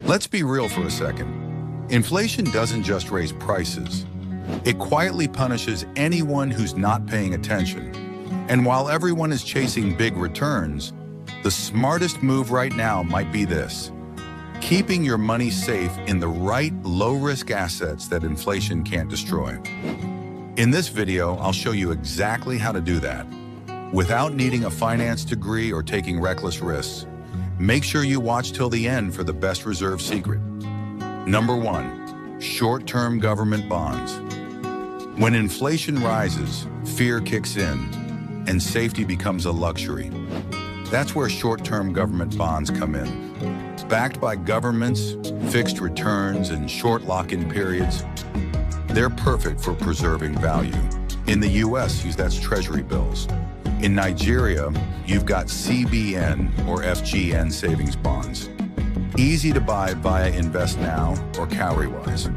Let's be real for a second. Inflation doesn't just raise prices. It quietly punishes anyone who's not paying attention. And while everyone is chasing big returns, the smartest move right now might be this: keeping your money safe in the right low-risk assets that inflation can't destroy. In this video, I'll show you exactly how to do that without needing a finance degree or taking reckless risks. Make sure you watch till the end for the best reserve secret. Number 1, short-term government bonds. When inflation rises, fear kicks in, and safety becomes a luxury. That's where short-term government bonds come in. Backed by governments, fixed returns, and short lock-in periods, they're perfect for preserving value. In the US, that's Treasury bills. In Nigeria, you've got CBN or FGN savings bonds. Easy to buy via InvestNow or Cowrywise.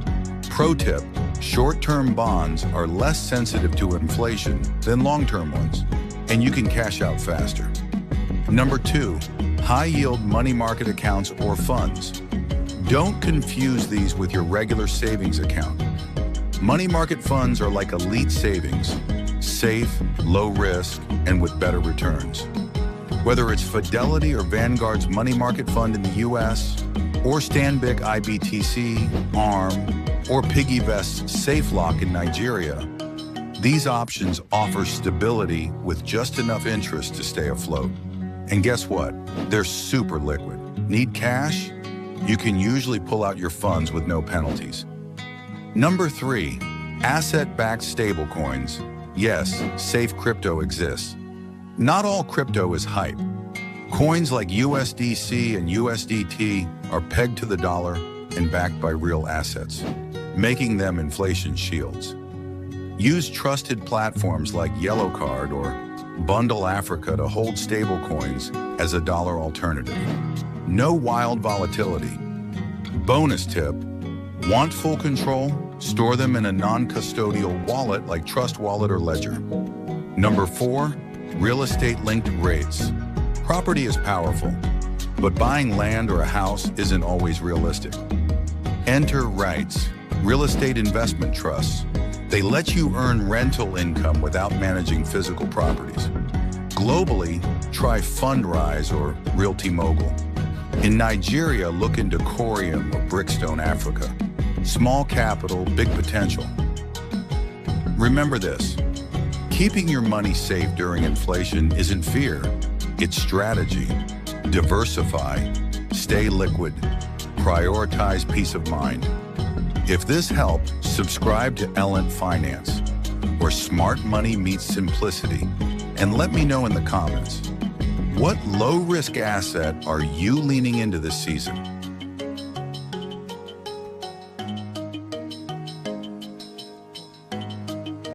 Pro tip: short-term bonds are less sensitive to inflation than long-term ones, and you can cash out faster. Number 2, high-yield money market accounts or funds. Don't confuse these with your regular savings account. Money market funds are like elite savings, safe, low risk, and with better returns. Whether it's Fidelity or Vanguard's money market fund in the US, or Stanbic IBTC, ARM, or PiggyVest's SafeLock in Nigeria, these options offer stability with just enough interest to stay afloat. And guess what? They're super liquid. Need cash? You can usually pull out your funds with no penalties. Number 3, asset-backed stablecoins. Yes, safe crypto exists. Not all crypto is hype. Coins like USDC and USDT are pegged to the dollar and backed by real assets, making them inflation shields. Use trusted platforms like Yellowcard or Bundle Africa to hold stablecoins as a dollar alternative. No wild volatility. Bonus tip: want full control? Store them in a non-custodial wallet like Trust Wallet or Ledger. Number 4, real estate-linked REITs. Property is powerful, but buying land or a house isn't always realistic. Enter REITs, real estate investment trusts. They let you earn rental income without managing physical properties. Globally, try Fundrise or Realty Mogul. In Nigeria, look into Corium or Brickstone Africa. Small capital, big potential. Remember this: keeping your money safe during inflation isn't fear, it's strategy. Diversify, stay liquid, prioritize peace of mind. If this helped, subscribe to Ellent Finance, where smart money meets simplicity, and let me know in the comments, what low-risk asset are you leaning into this season?